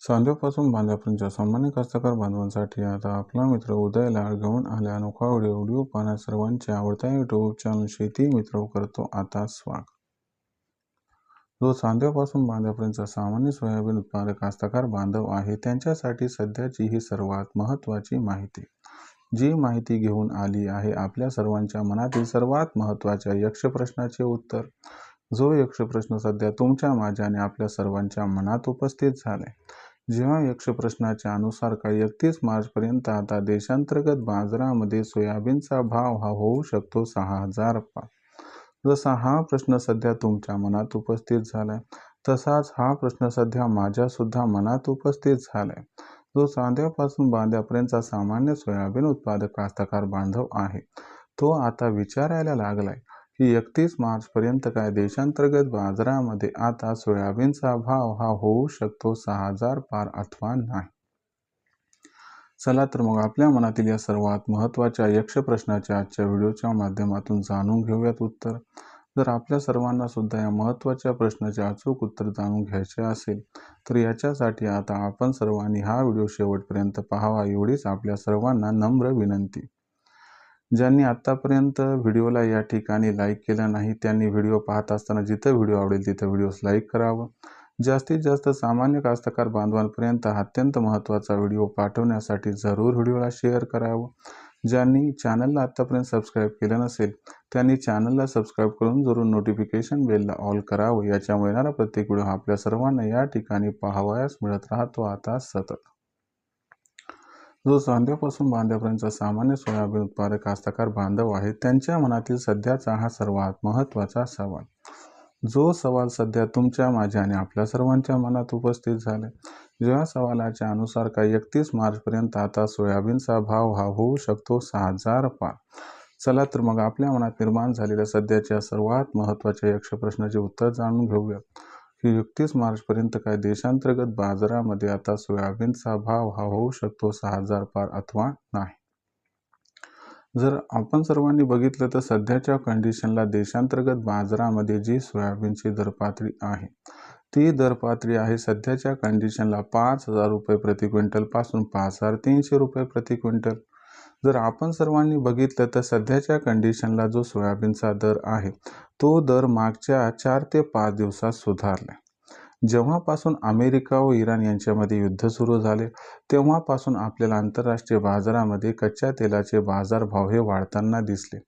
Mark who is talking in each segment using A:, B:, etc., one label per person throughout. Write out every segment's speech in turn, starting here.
A: चांद्यापासून बांध्यापर्यंतच्या सामान्य कास्तकार बांधवांसाठी आता आपला मित्र उदय लाड घेऊन आल्या अनोखा व्हिडिओ पाहण्यास सर्वांचे आवडता युट्यूब चॅनल शेती मित्र करतो आता स्वागत। जो चांद्यापासून बांध्यापर्यंतचा सामान्य सोयाबीन उत्पादक कास्तकार बांधव आहे त्यांच्यासाठी सध्याची ही सर्वात महत्त्वाची माहिती। जी माहिती घेऊन आली आहे आपल्या सर्वांच्या मनातील सर्वात महत्त्वाच्या यक्ष प्रश्नाचे उत्तर। जो यक्ष प्रश्न सध्या तुमच्या माझ्या आणि आपल्या सर्वांच्या मनात उपस्थित झालाय। जेव्हा यक्ष प्रश्नाच्या अनुसार काही 31 मार्च पर्यंत आता देशांतर्गत बाजारामध्ये सोयाबीनचा भाव हा होऊ शकतो 6000 पार। जसा हा प्रश्न सध्या तुमच्या मनात उपस्थित झालाय तसाच हा प्रश्न सध्या माझ्या सुद्धा मनात उपस्थित झालाय। जो चांद्यापासून बांध्यापर्यंतचा सामान्य सोयाबीन उत्पादक कास्तकार बांधव आहे तो आता विचारायला लागलाय की 31 मार्च पर्यंत काय देशांतर्गत बाजारामध्ये आता सोयाबीनचा भाव हा होऊ शकतो 6000 पार अथवा नाही। चला तर मग आपल्या मनातील या सर्वात महत्त्वाच्या यक्ष प्रश्नाच्या आजच्या व्हिडिओच्या माध्यमातून जाणून घेऊयात उत्तर। जर आपल्या सर्वांना सुद्धा या महत्त्वाच्या प्रश्नाचे अचूक उत्तर जाणून घ्यायचे असेल तर याच्यासाठी आता आपण सर्वांनी हा व्हिडिओ शेवटपर्यंत पाहावा एवढीच आपल्या सर्वांना नम्र विनंती। ज्यांनी आतापर्यंत व्हिडिओला या ठिकाणी लाईक केला नाही त्यांनी व्हिडिओ पाहत असताना जिथं व्हिडिओ आवडेल तिथं व्हिडिओस लाईक करावं। जास्तीत जास्त सामान्य कास्तकार बांधवांपर्यंत हा अत्यंत महत्त्वाचा व्हिडिओ पाठवण्यासाठी जरूर व्हिडिओला शेअर करावं। ज्यांनी चॅनलला आतापर्यंत सबस्क्राईब केलं नसेल त्यांनी चॅनलला सबस्क्राईब करून जरूर नोटिफिकेशन बेलला ऑल करावं। याच्यामुळे येणारा प्रत्येक व्हिडिओ आपल्या सर्वांना या ठिकाणी पाहावयास मिळत राहतो आता सतत। जो चांद्यापासून बांध्यापर्यंतचा सामान्य सोयाबीन उत्पादक कास्तकार बांधव आहे त्यांच्या मनातील सध्याचा हा सर्वात महत्त्वाचा सवाल। जो सवाल सध्या तुमच्या माझ्या आणि आपल्या सर्वांच्या मनात उपस्थित झालाय। जेव्हा सवालाच्या अनुसार काही 31 मार्च पर्यंत आता सोयाबीनचा भाव हा होऊ शकतो 6000 पार। चला तर मग आपल्या मनात निर्माण झालेल्या सध्याच्या सर्वात महत्त्वाच्या यक्ष प्रश्नाचे उत्तर जाणून घेऊयात की 31 मार्च पर्यंत काय देशांतर्गत बाजारामध्ये आता सोयाबीनचा भाव हा होऊ शकतो 6000 पार अथवा नाही। जर आपण सर्वांनी बघितलं तर सध्याच्या कंडिशनला देशांतर्गत बाजारामध्ये जी सोयाबीनची दरपातळी आहे ती दरपातळी आहे सध्याच्या कंडिशनला 5000 रुपये प्रति क्विंटल पासून 5300 रुपये प्रति क्विंटल। जर आपण सर्वांनी बघितलं तर सध्याच्या कंडिशनला जो सोयाबीनचा दर आहे तो दर मागच्या 4 ते 5 दिवसात सुधारला। जेव्हापासून अमेरिका व इराण यांच्यामध्ये युद्ध सुरू झाले तेव्हापासून आपल्याला आंतरराष्ट्रीय बाजारामध्ये कच्च्या तेलाचे बाजारभाव हे वाढताना दिसले।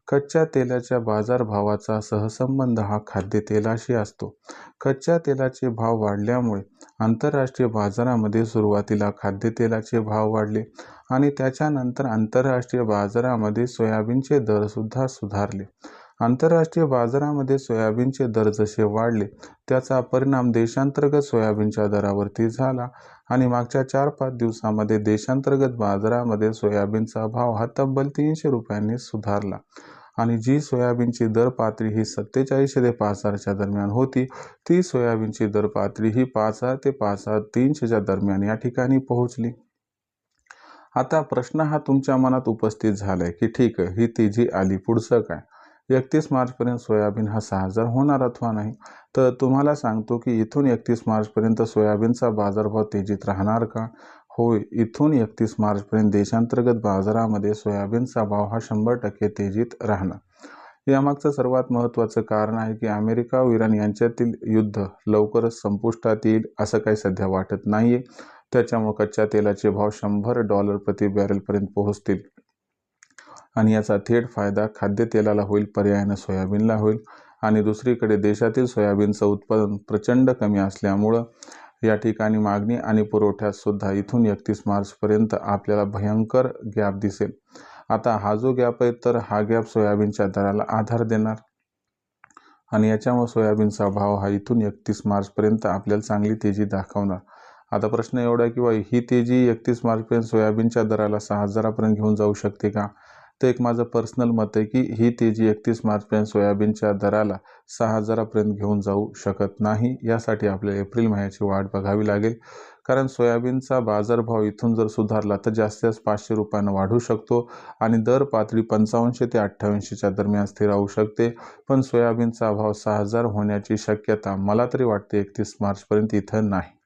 A: कच्च्या तेलाच्या बाजारभावाचा सहसंबंध हा खाद्यतेलाशी असतो। कच्च्या तेलाचे भाव वाढल्यामुळे आंतरराष्ट्रीय बाजारामध्ये सुरुवातीला खाद्यतेलाचे भाव वाढले आणि त्याच्यानंतर आंतरराष्ट्रीय बाजारामध्ये सोयाबीनचे दर सुद्धा सुधारले। आंतरराष्ट्रीय बाजारामध्ये सोयाबीनचे दर जसे वाढले त्याचा परिणाम देशांतर्गत सोयाबीनच्या दरावरती झाला आणि मागच्या 4-5 दिवसामध्ये देशांतर्गत बाजारामध्ये सोयाबीनचा भाव हा तब्बल 300 रुपयांनी सुधारला आणि जी सोयाबीनची दर पातळी ही 4700 ते 5000च्या दरम्यान होती ती सोयाबीनची दर पातळी ही 5000 ते 5300च्या दरम्यान या ठिकाणी पोहोचली। आता प्रश्न हा तुमच्या मनात उपस्थित झालाय की ठीक आहे ही तेजी आली पुढचं काय 31 मार्च पर्यंत सोयाबीन हा 6000 होणार अथवा नाही। तर तुम्हाला सांगतो की इथून 31 मार्च पर्यंत सोयाबीनचा बाजारभाव तेजीत राहणार का? होय, इथून 31 मार्च पर्यंत देशांतर्गत बाजारामध्ये सोयाबीनचा भाव हा 100% तेजीत राहणार। यामागचं सर्वात महत्त्वाचं कारण आहे की अमेरिका व इराण यांच्यातील युद्ध लवकरच संपुष्टात येईल असं काही सध्या वाटत नाहीये। त्याच्यामुळे कच्च्या तेलाचे भाव $100 प्रति बॅरल पर्यंत पोहोचतील आणि याचा थेट फायदा खाद्यतेलाला होईल, पर्यायाने सोयाबीनला होईल। आणि दुसरीकडे देशातील सोयाबीनचं उत्पादन प्रचंड कमी असल्यामुळं या ठिकाणी मागणी आणि पुरवठ्यात सुद्धा इथून 31 मार्च पर्यंत आपल्याला भयंकर गॅप दिसेल। आता हा जो गॅप आहे तर हा गॅप सोयाबीनच्या दराला आधार देणार आणि याच्यामुळे सोयाबीनचा भाव हा इथून 31 मार्च पर्यंत आपल्याला चांगली तेजी दाखवणार। आता प्रश्न एवढा की ही तेजी 31 मार्च पर्यंत सोयाबीनच्या दराला 6000 पर्यंत घेऊन जाऊ शकते का? तर एक माझं पर्सनल मत आहे की ही तेजी 31 मार्च पर्यंत सोयाबीनच्या दराला 6000 पर्यंत घेऊन जाऊ शकत नाही। यासाठी आपल्याला एप्रिल महिन्याची वाट बघावी लागेल कारण सोयाबीनचा बाजारभाव इथून जर सुधारला तर जास्तीत जास्त 500 रुपयांना वाढू शकतो आणि दर पातळी 55 ते 58च्या दरम्यान स्थिर राहू शकते। पण सोयाबीनचा भाव 6000 होण्याची शक्यता मला तरी वाटते 31 मार्च पर्यंत इथं नाही।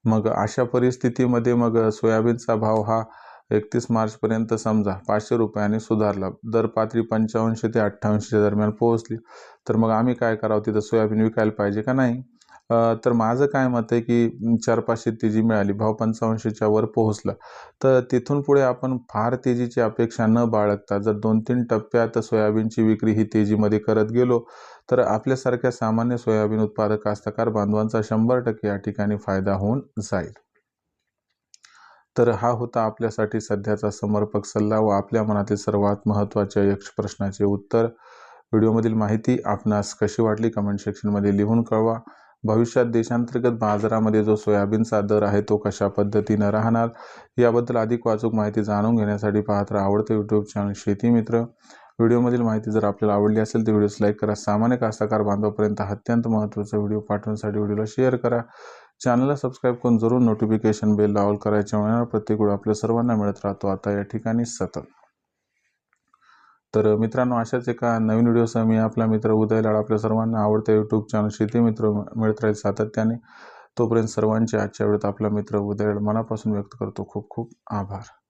A: मग अशा परिस्थितीमध्ये मग सोयाबीनचा भाव हा 31 मार्चपर्यंत समजा 500 रुपयाने सुधारला, दर पातळी 55 ते 58 दरम्यान पोहोचली, तर मग आम्ही काय करावं, तिथं सोयाबीन विकायला पाहिजे का नाही? तर माझं काय मत आहे की 400-500 तेजी मिळाली, भाव 55च्या वर पोहोचला, तर तिथून पुढे आपण फार तेजीची अपेक्षा न बाळगता जर 2-3 टप्प्यात सोयाबीनची विक्री ही तेजीमध्ये करत गेलो, तर आपल्यासारख्या सामान्य सोयाबीन उत्पादक कास्तकार बांधवांचा 100% या ठिकाणी फायदा होऊन जाईल. तर हा होता आपल्यासाठी सध्याचा समर्पक सल्ला व आपल्या मनातील सर्वात महत्त्वाच्या यक्ष प्रश्नाचे उत्तर. व्हिडिओमधील माहिती आपणास कशी वाटली कमेंट सेक्शनमध्ये लिहून कळवा. भविष्यात देशांतर्गत बाजारामध्ये जो सोयाबीनचा दर आहे तो कशा पद्धतीनं राहणार याबद्दल अधिक अचूक माहिती जाणून घेण्यासाठी पाहत राहा आवडते यूट्यूब चॅनल शेती मित्र. व्हिडिओमधील माहिती जर आपल्याला आवडली असेल तर व्हिडिओस लाईक करा. सामान्य कास्तकार बांधवापर्यंत अत्यंत महत्त्वाचा व्हिडिओ पाठवण्यासाठी व्हिडिओला शेअर करा. चॅनलला सबस्क्राईब करून जरूर नोटिफिकेशन बेल ऑल करायच्यामुळे प्रत्येक वेळ आपल्या सर्वांना मिळत राहतो आता या ठिकाणी सतत. तर मित्रांनो, अशाच एका नवीन व्हिडिओसह मी आपला मित्र उदय लाड आपल्या सर्वांना आवडते यूट्यूब चॅनल शेती मित्र मिळत राहील सातत्याने. तोपर्यंत सर्वांचे आजच्या वेळेत आपला मित्र उदय लाड मनापासून व्यक्त करतो खूप खूप आभार.